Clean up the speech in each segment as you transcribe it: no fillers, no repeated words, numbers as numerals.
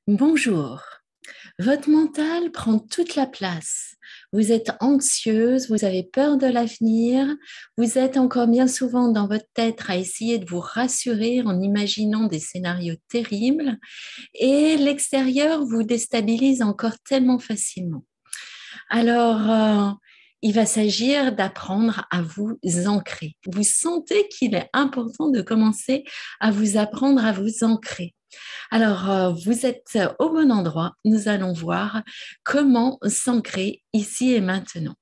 Bonjour, votre mental prend toute la place. Vous êtes anxieuse, vous avez peur de l'avenir, vous êtes encore bien souvent dans votre tête à essayer de vous rassurer en imaginant des scénarios terribles et l'extérieur vous déstabilise encore tellement facilement. Alors, il va s'agir d'apprendre à vous ancrer. Vous sentez qu'il est important de commencer à vous apprendre à vous ancrer. Alors, vous êtes au bon endroit. Nous allons voir comment s'ancrer ici et maintenant.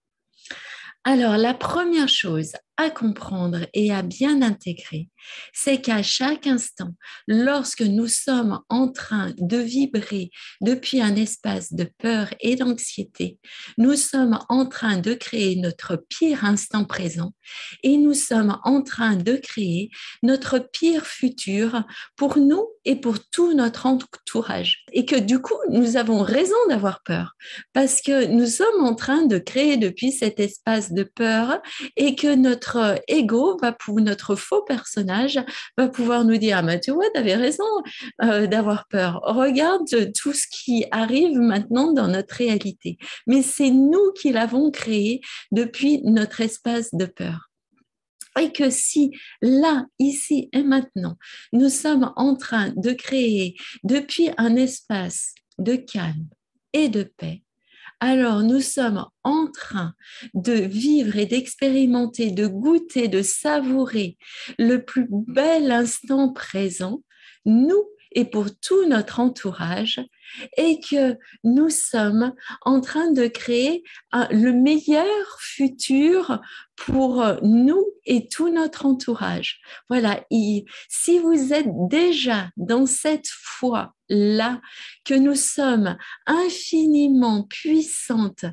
Alors, la première chose à comprendre et à bien intégrer, c'est qu'à chaque instant, lorsque nous sommes en train de vibrer depuis un espace de peur et d'anxiété, nous sommes en train de créer notre pire instant présent et nous sommes en train de créer notre pire futur pour nous et pour tout notre entourage. Et que du coup, nous avons raison d'avoir peur parce que nous sommes en train de créer depuis cet espace de peur et que notre ego, notre faux personnage, va pouvoir nous dire, ah, mais tu vois, tu avais raison d'avoir peur. Regarde tout ce qui arrive maintenant dans notre réalité. Mais c'est nous qui l'avons créé depuis notre espace de peur. Et que si là, ici et maintenant, nous sommes en train de créer depuis un espace de calme et de paix, alors nous sommes en train de vivre et d'expérimenter, de goûter, de savourer le plus bel instant présent, nous et pour tout notre entourage, et que nous sommes en train de créer le meilleur futur pour nous et tout notre entourage. Voilà, si vous êtes déjà dans cette foi-là, que nous sommes infiniment puissantes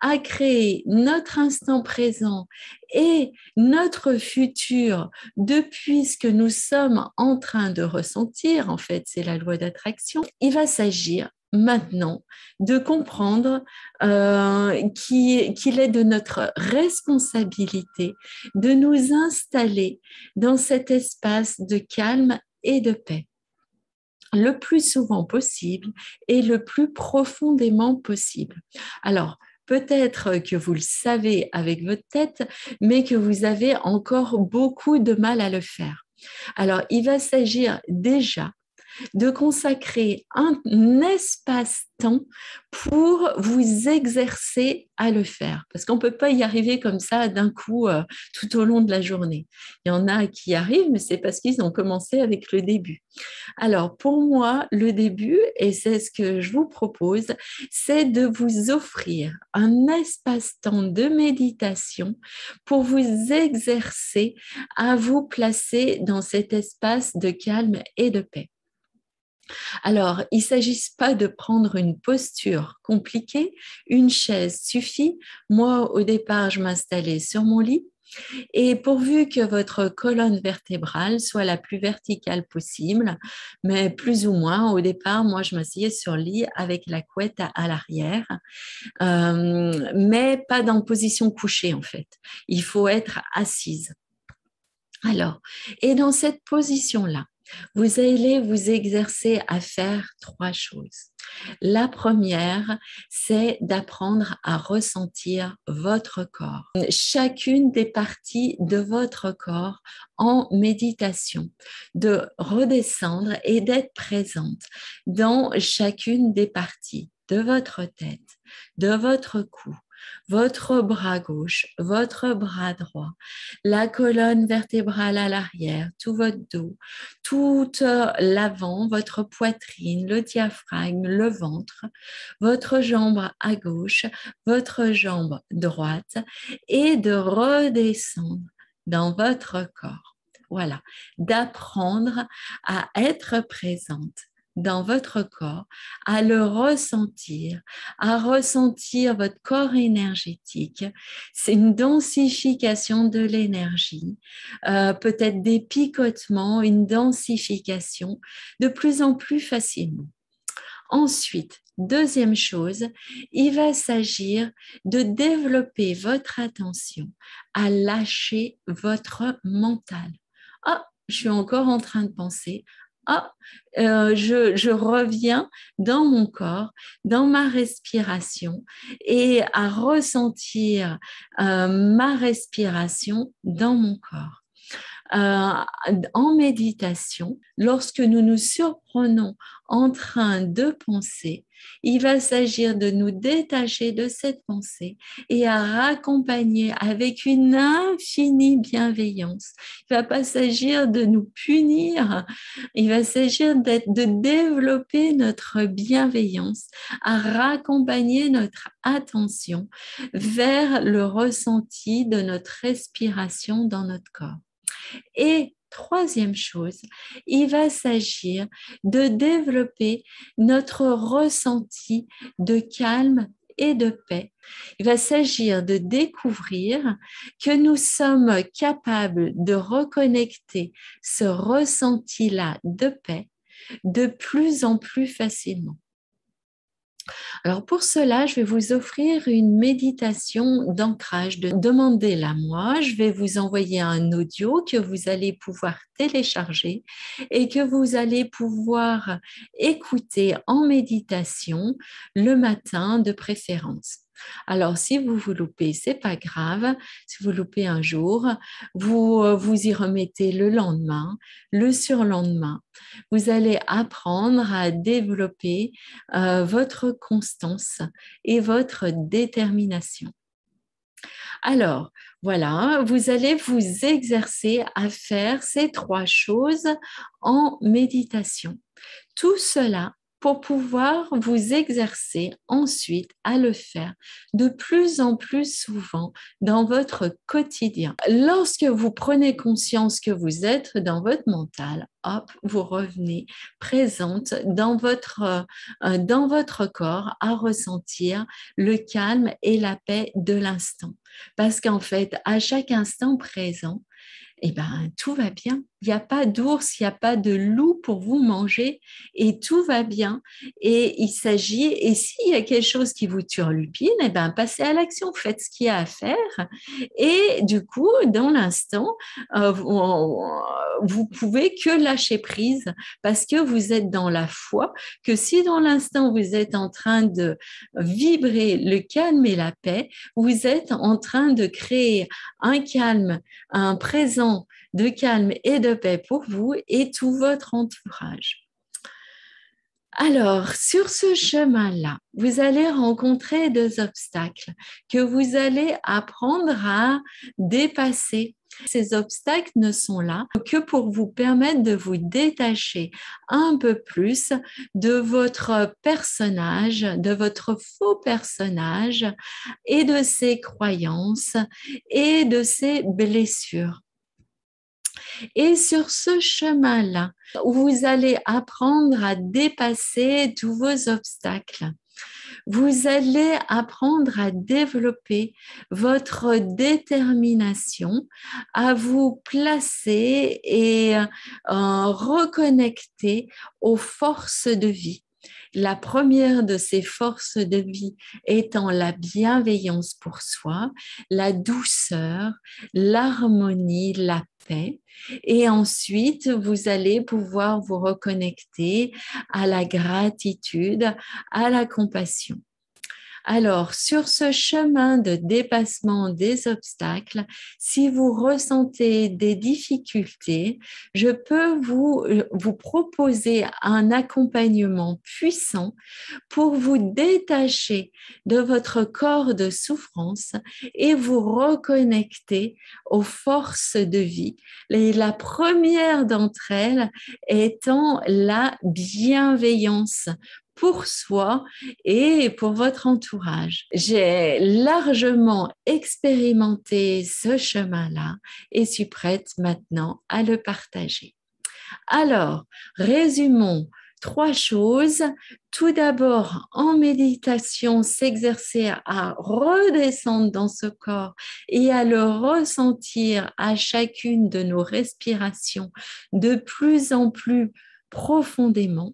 à créer notre instant présent et notre futur depuis ce que nous sommes en train de ressentir, en fait, c'est la loi d'attraction, il va s'agir maintenant de comprendre qu'il est de notre responsabilité de nous installer dans cet espace de calme et de paix le plus souvent possible et le plus profondément possible. Alors, peut-être que vous le savez avec votre tête, mais que vous avez encore beaucoup de mal à le faire. Alors, il va s'agir déjà de consacrer un espace-temps pour vous exercer à le faire. Parce qu'on ne peut pas y arriver comme ça d'un coup tout au long de la journée. Il y en a qui y arrivent, mais c'est parce qu'ils ont commencé avec le début. Alors, pour moi, le début, et c'est ce que je vous propose, c'est de vous offrir un espace-temps de méditation pour vous exercer à vous placer dans cet espace de calme et de paix. Alors, il ne s'agit pas de prendre une posture compliquée, une chaise suffit. Moi, au départ, je m'installais sur mon lit et pourvu que votre colonne vertébrale soit la plus verticale possible, mais plus ou moins, au départ, moi, je m'asseyais sur le lit avec la couette à l'arrière, mais pas dans position couchée, en fait. Il faut être assise. Alors, et dans cette position-là, vous allez vous exercer à faire trois choses. La première, c'est d'apprendre à ressentir votre corps, chacune des parties de votre corps en méditation, de redescendre et d'être présente dans chacune des parties de votre tête, de votre cou, votre bras gauche, votre bras droit, la colonne vertébrale à l'arrière, tout votre dos, tout l'avant, votre poitrine, le diaphragme, le ventre, votre jambe à gauche, votre jambe droite et de redescendre dans votre corps. Voilà, d'apprendre à être présente dans votre corps, à le ressentir, à ressentir votre corps énergétique. C'est une densification de l'énergie, peut-être des picotements, une densification de plus en plus facilement. Ensuite, deuxième chose, il va s'agir de développer votre attention à lâcher votre mental. Ah, je suis encore en train de penser. ah, je reviens dans mon corps, dans ma respiration et à ressentir ma respiration dans mon corps. Euh, en méditation, lorsque nous nous surprenons en train de penser, il va s'agir de nous détacher de cette pensée et à raccompagner avec une infinie bienveillance. Il ne va pas s'agir de nous punir, il va s'agir de développer notre bienveillance, à raccompagner notre attention vers le ressenti de notre respiration dans notre corps. Et troisième chose, il va s'agir de développer notre ressenti de calme et de paix. Il va s'agir de découvrir que nous sommes capables de reconnecter ce ressenti-là de paix de plus en plus facilement. Alors pour cela, je vais vous offrir une méditation d'ancrage. Demandez-la moi. Je vais vous envoyer un audio que vous allez pouvoir télécharger et que vous allez pouvoir écouter en méditation le matin de préférence. Alors, si vous vous loupez, c'est pas grave. Si vous loupez un jour, vous y remettez le lendemain, le surlendemain. Vous allez apprendre à développer votre constance et votre détermination. Alors, voilà, vous allez vous exercer à faire ces trois choses en méditation. Tout cela pour pouvoir vous exercer ensuite à le faire de plus en plus souvent dans votre quotidien. Lorsque vous prenez conscience que vous êtes dans votre mental, hop, vous revenez présente dans votre corps à ressentir le calme et la paix de l'instant. Parce qu'en fait, à chaque instant présent, eh ben, tout va bien. Il n'y a pas d'ours, il n'y a pas de loup pour vous manger et tout va bien. Et il s'agit, et s'il y a quelque chose qui vous turlupine, eh ben, passez à l'action, faites ce qu'il y a à faire. Et du coup, dans l'instant, vous pouvez que lâcher prise parce que vous êtes dans la foi que si dans l'instant vous êtes en train de vibrer le calme et la paix, vous êtes en train de créer un calme, un présent de calme et de paix pour vous et tout votre entourage. Alors, sur ce chemin-là, vous allez rencontrer des obstacles que vous allez apprendre à dépasser. Ces obstacles ne sont là que pour vous permettre de vous détacher un peu plus de votre personnage, de votre faux personnage et de ses croyances et de ses blessures. Et sur ce chemin-là, vous allez apprendre à dépasser tous vos obstacles. Vous allez apprendre à développer votre détermination, à vous placer et reconnecter aux forces de vie. La première de ces forces de vie étant la bienveillance pour soi, la douceur, l'harmonie, la paix. Et ensuite, vous allez pouvoir vous reconnecter à la gratitude, à la compassion. Alors, sur ce chemin de dépassement des obstacles, si vous ressentez des difficultés, je peux vous proposer un accompagnement puissant pour vous détacher de votre corps de souffrance et vous reconnecter aux forces de vie. Et la première d'entre elles étant la bienveillance pour soi et pour votre entourage. J'ai largement expérimenté ce chemin-là et suis prête maintenant à le partager. Alors, résumons trois choses. Tout d'abord, en méditation, s'exercer à redescendre dans ce corps et à le ressentir à chacune de nos respirations de plus en plus profondément.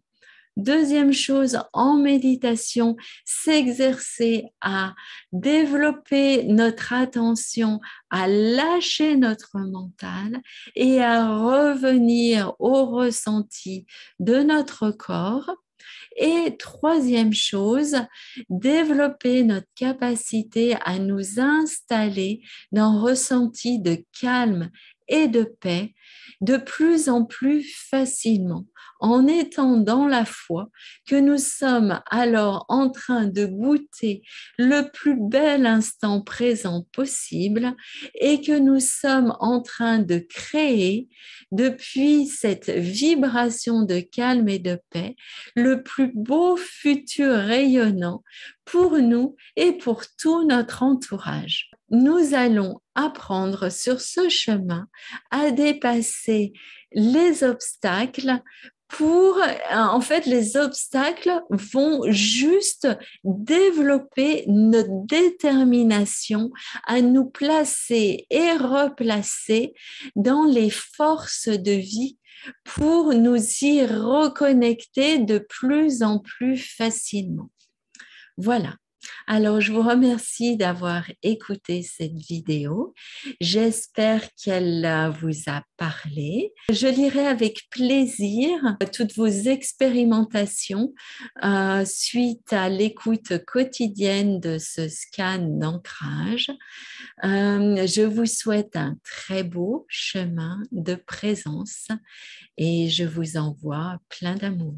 Deuxième chose, en méditation, s'exercer à développer notre attention, à lâcher notre mental et à revenir au ressenti de notre corps. Et troisième chose, développer notre capacité à nous installer dans un ressenti de calme et de paix de plus en plus facilement, en étant dans la foi que nous sommes alors en train de goûter le plus bel instant présent possible et que nous sommes en train de créer depuis cette vibration de calme et de paix le plus beau futur rayonnant pour nous et pour tout notre entourage. Nous allons apprendre sur ce chemin à dépasser les obstacles en fait, les obstacles vont juste développer notre détermination à nous placer et replacer dans les forces de vie pour nous y reconnecter de plus en plus facilement. Voilà. Alors, je vous remercie d'avoir écouté cette vidéo. J'espère qu'elle vous a parlé. Je lirai avec plaisir toutes vos expérimentations suite à l'écoute quotidienne de ce scan d'ancrage. Je vous souhaite un très beau chemin de présence et je vous envoie plein d'amour.